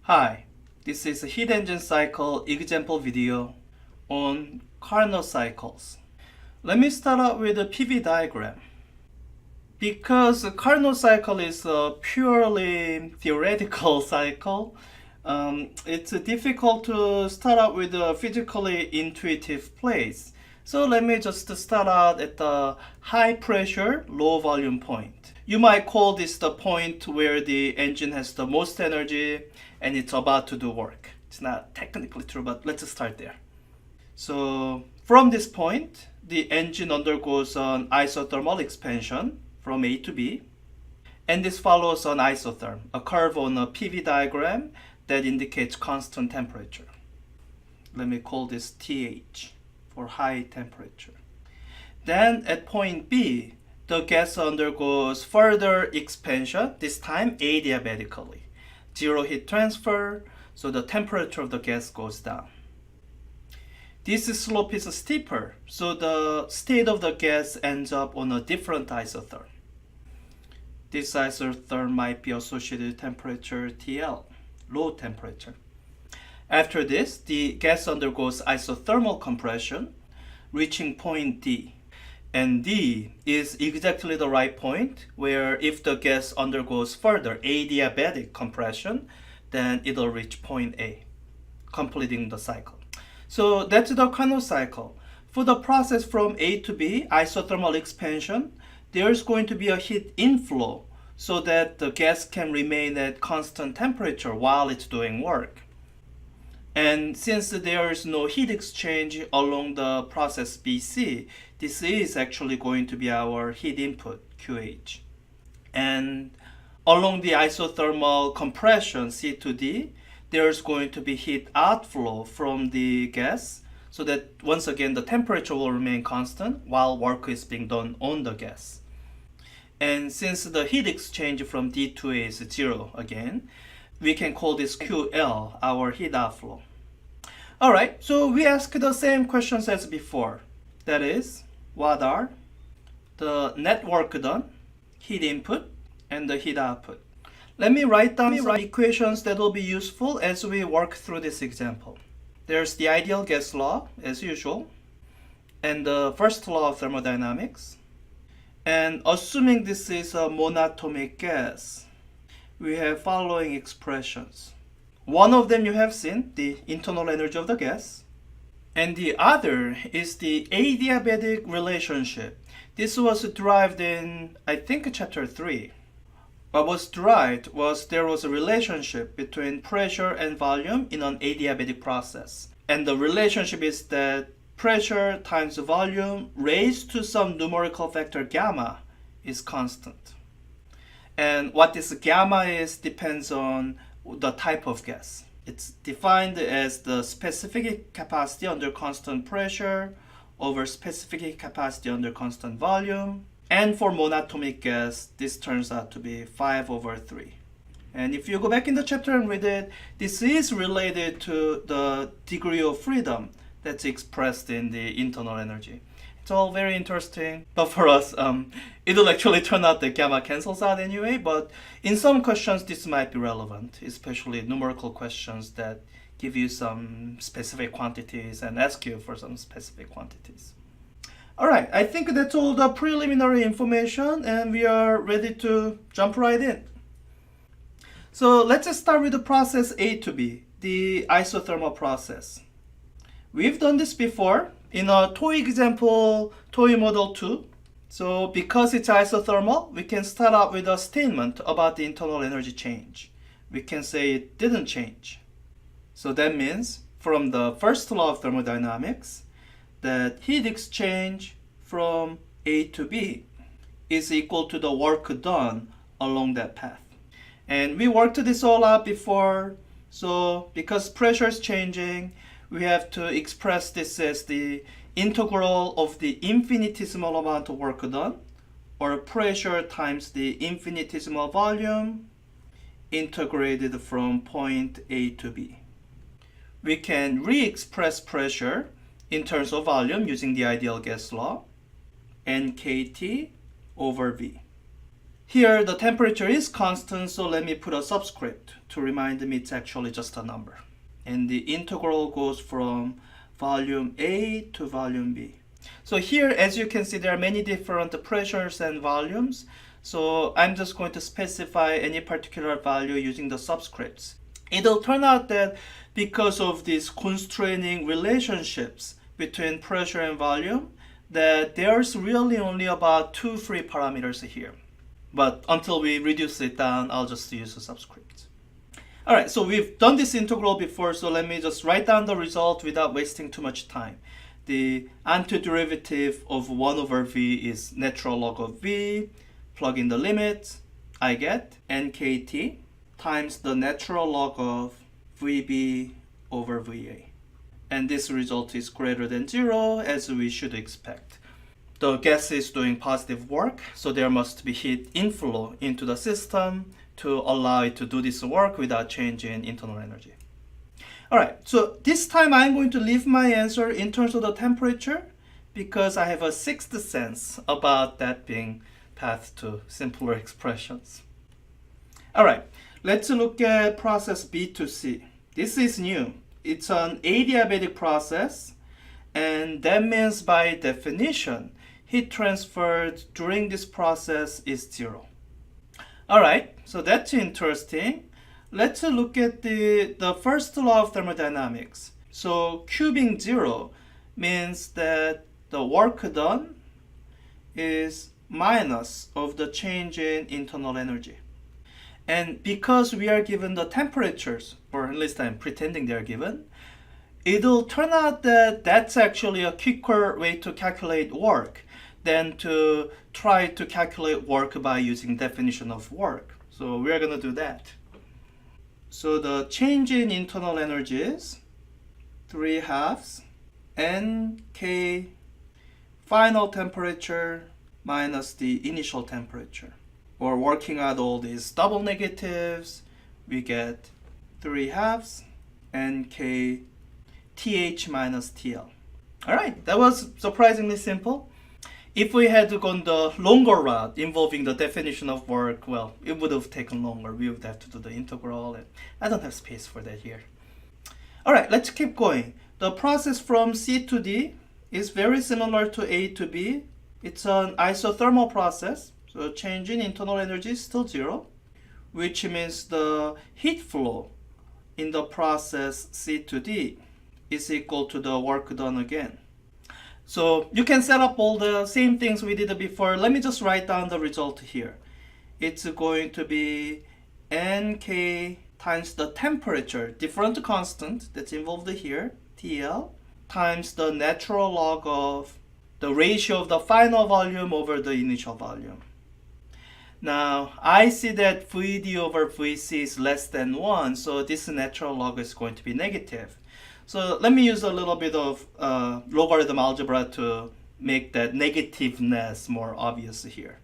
Hi, this is a heat engine cycle example video on Carnot cycles. Let me start out with a PV diagram. Because the Carnot cycle is a purely theoretical cycle, it's difficult to start out with a physically intuitive place. So let me just start out at the high pressure, low volume point. You might call this the point where the engine has the most energy and it's about to do work. It's not technically true, but let's start there. So from this point, the engine undergoes an isothermal expansion from A to B, and this follows an isotherm, a curve on a PV diagram that indicates constant temperature. Let me call this TH for high temperature. Then at point B, the gas undergoes further expansion, this time adiabatically. Zero heat transfer, so the temperature of the gas goes down. This slope is steeper, so the state of the gas ends up on a different isotherm. This isotherm might be associated with temperature TL, low temperature. After this, the gas undergoes isothermal compression, reaching point D. And D is exactly the right point where if the gas undergoes further adiabatic compression, then it'll reach point A, completing the cycle. So that's the Carnot cycle. For the process from A to B, isothermal expansion, there's going to be a heat inflow so that the gas can remain at constant temperature while it's doing work. And since there is no heat exchange along the process BC, this is actually going to be our heat input, QH. And along the isothermal compression, C to D, there's going to be heat outflow from the gas, so that once again the temperature will remain constant while work is being done on the gas. And since the heat exchange from D to A is zero again, we can call this QL, our heat outflow. Alright, so we ask the same questions as before. That is, what are the net work done, heat input, and the heat output? Let me write down some equations that will be useful as we work through this example. There's the ideal gas law, as usual, and the first law of thermodynamics. And assuming this is a monatomic gas, we have following expressions. One of them you have seen, the internal energy of the gas. And the other is the adiabatic relationship. This was derived in, I think, chapter 3. What was derived was there was a relationship between pressure and volume in an adiabatic process. And the relationship is that pressure times volume raised to some numerical factor gamma is constant. And what this gamma is depends on the type of gas. It's defined as the specific capacity under constant pressure over specific capacity under constant volume. And for monatomic gas, this turns out to be 5/3. And if you go back in the chapter and read it, this is related to the degree of freedom that's expressed in the internal energy. It's all very interesting, but for us, it'll actually turn out that gamma cancels out anyway, but in some questions this might be relevant, especially numerical questions that give you some specific quantities and ask you for some specific quantities. Alright, I think that's all the preliminary information and we are ready to jump right in. So let's just start with the process A to B, the isothermal process. We've done this before in a toy example, toy model 2. So because it's isothermal, we can start out with a statement about the internal energy change. We can say it didn't change. So that means from the first law of thermodynamics, that heat exchange from A to B is equal to the work done along that path. And we worked this all out before, so because pressure is changing, we have to express this as the integral of the infinitesimal amount of work done, or pressure times the infinitesimal volume integrated from point A to B. We can re-express pressure in terms of volume using the ideal gas law, nKT over V. Here the temperature is constant, so let me put a subscript to remind me it's actually just a number. And the integral goes from volume A to volume B. So here, as you can see, there are many different pressures and volumes. So I'm just going to specify any particular value using the subscripts. It'll turn out that because of these constraining relationships between pressure and volume, that there's really only about 2 free parameters here. But until we reduce it down, I'll just use a subscript. Alright, so we've done this integral before, so let me just write down the result without wasting too much time. The antiderivative of 1 over v is natural log of v. Plug in the limit, I get nkt times the natural log of vb over va. And this result is greater than 0, as we should expect. The gas is doing positive work, so there must be heat inflow into the system to allow it to do this work without changing internal energy. Alright, so this time I'm going to leave my answer in terms of the temperature because I have a sixth sense about that being path to simpler expressions. Alright, let's look at process B to C. This is new. It's an adiabatic process, and that means by definition, heat transferred during this process is 0. Alright, so that's interesting. Let's look at the first law of thermodynamics. So Q being 0 means that the work done is minus of the change in internal energy. And because we are given the temperatures, or at least I'm pretending they're given, it'll turn out that that's actually a quicker way to calculate work than to try to calculate work by using definition of work. So we're going to do that. So the change in internal energy is 3/2 nk final temperature minus the initial temperature. Or working out all these double negatives, we get 3/2 nk th minus tl. Alright, that was surprisingly simple. If we had gone the longer route involving the definition of work, well, it would have taken longer. We would have to do the integral, and I don't have space for that here. Alright, let's keep going. The process from C to D is very similar to A to B. It's an isothermal process, so change in internal energy is still 0, which means the heat flow in the process C to D is equal to the work done again. So you can set up all the same things we did before. Let me just write down the result here. It's going to be nk times the temperature, different constant that's involved here, TL, times the natural log of the ratio of the final volume over the initial volume. Now, I see that Vd over Vc is less than 1, so this natural log is going to be negative. So let me use a little bit of logarithm algebra to make that negativeness more obvious here.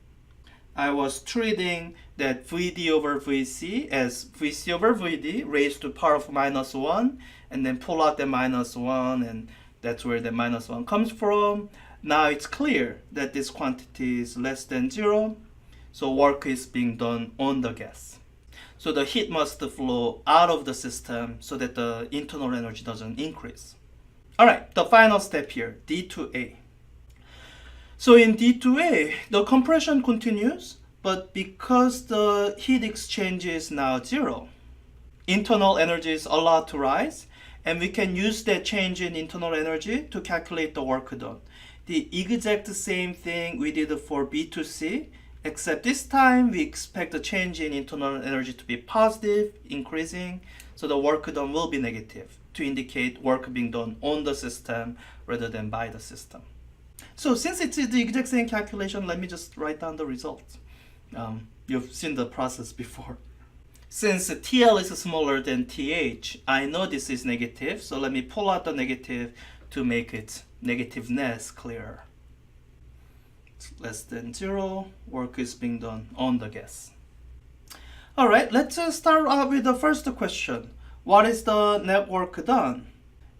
I was treating that Vd over Vc as Vc over Vd raised to power of minus 1, and then pull out the minus 1, and that's where the minus 1 comes from. Now it's clear that this quantity is less than 0, so work is being done on the gas. So the heat must flow out of the system so that the internal energy doesn't increase. Alright, the final step here, D to A. So in D to A, the compression continues, but because the heat exchange is now 0, internal energy is allowed to rise, and we can use that change in internal energy to calculate the work done. The exact same thing we did for B to C, except this time we expect the change in internal energy to be positive, increasing, so the work done will be negative to indicate work being done on the system rather than by the system. So since it's the exact same calculation, let me just write down the results. You've seen the process before. Since TL is smaller than TH, I know this is negative, so let me pull out the negative to make its negativeness clearer. It's less than 0, work is being done on the gas. Alright, let's start out with the first question. What is the net work done?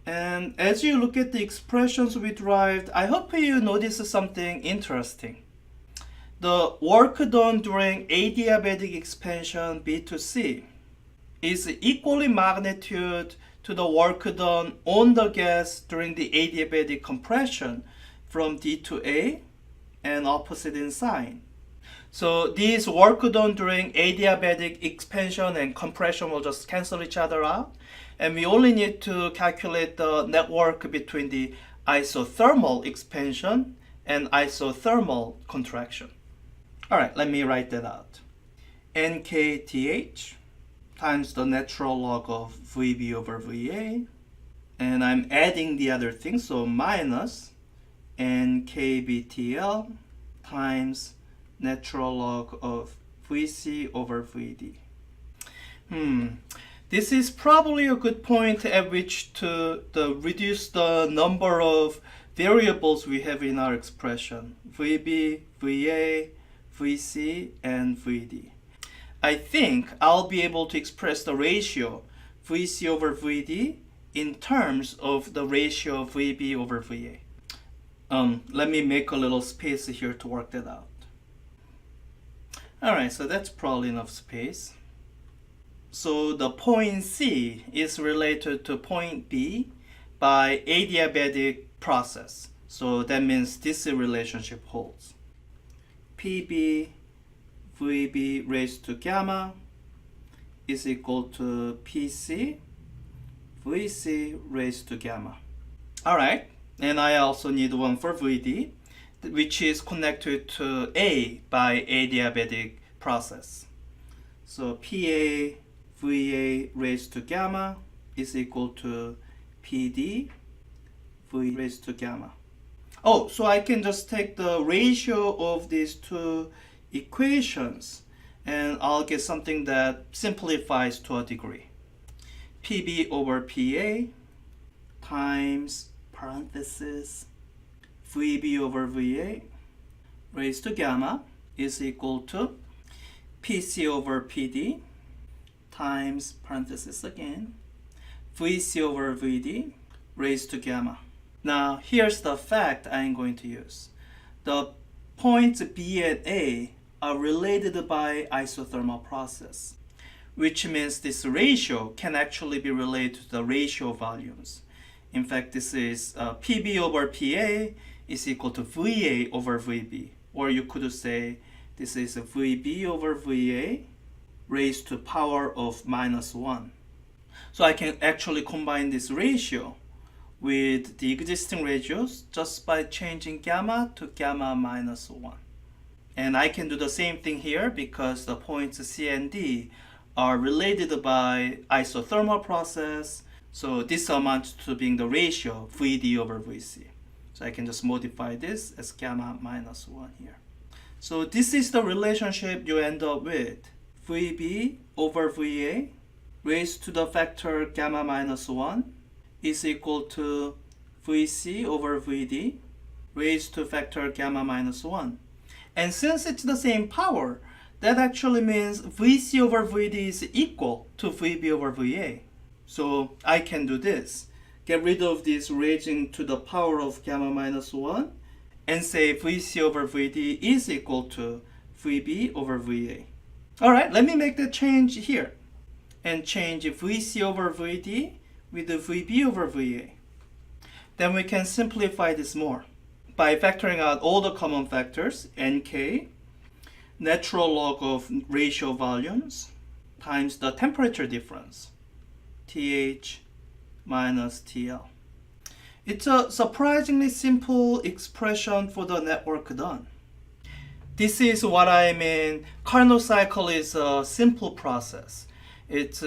And as you look at the expressions we derived, I hope you notice something interesting. the work done during adiabatic expansion B to C is equally magnitude to the work done on the gas during the adiabatic compression from D to A and opposite in sign. So these work done during adiabatic expansion and compression will just cancel each other out, and we only need to calculate the network between the isothermal expansion and isothermal contraction. All right, let me write that out. NKTH times the natural log of VB over VA, and I'm adding the other thing, so minus NKBTL times natural log of VC over VD. This is probably a good point at which to reduce the number of variables we have in our expression. VB, VA, VC, and VD. I think I'll be able to express the ratio VC over VD in terms of the ratio of VB over VA. Let me make a little space here to work that out. Alright, so that's probably enough space. So the point C is related to point B by adiabatic process. So that means this relationship holds. PB VB raised to gamma is equal to PC VC raised to gamma. Alright, and I also need one for VD, which is connected to A by adiabatic process. So PA VA raised to gamma is equal to PD V raised to gamma. Oh, so I can just take the ratio of these two equations and I'll get something that simplifies to a degree. PB over PA times parenthesis VB over VA raised to gamma is equal to PC over PD times parenthesis again VC over VD raised to gamma. Now here's the fact I'm going to use. The points B and A are related by isothermal process, which means this ratio can actually be related to the ratio volumes. In fact, this is PB over PA is equal to VA over VB, or you could say this is VB over VA raised to power of -1. So I can actually combine this ratio with the existing ratios just by changing gamma to gamma -1. And I can do the same thing here because the points C and D are related by isothermal process. So this amounts to being the ratio VD over VC. So I can just modify this as gamma -1 here. So this is the relationship you end up with. VB over VA raised to the factor gamma -1 is equal to VC over VD raised to factor gamma -1. And since it's the same power, that actually means VC over VD is equal to VB over VA. So I can do this. Get rid of this raising to the power of gamma -1 and say VC over VD is equal to VB over VA. Alright, let me make the change here and change VC over VD with the VB over VA. Then we can simplify this more by factoring out all the common factors, NK, natural log of ratio volumes, times the temperature difference, TH minus TL. It's a surprisingly simple expression for the network done. This is what I mean. Carnot cycle is a simple process. It's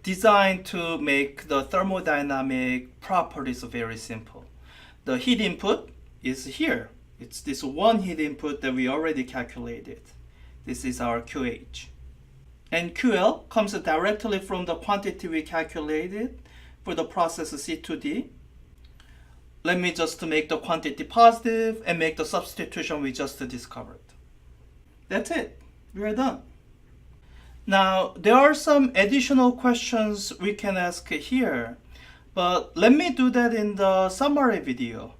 designed to make the thermodynamic properties very simple. The heat input is here. It's this one heat input that we already calculated. This is our QH. And QL comes directly from the quantity we calculated for the process C2D. Let me just make the quantity positive and make the substitution we just discovered. That's it. We are done. Now, there are some additional questions we can ask here, but let me do that in the summary video.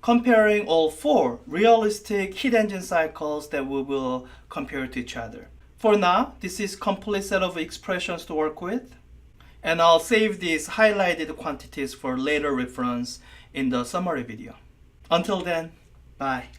comparing all 4 realistic heat engine cycles that we will compare to each other. For now, this is complete set of expressions to work with, and I'll save these highlighted quantities for later reference in the summary video. Until then, bye.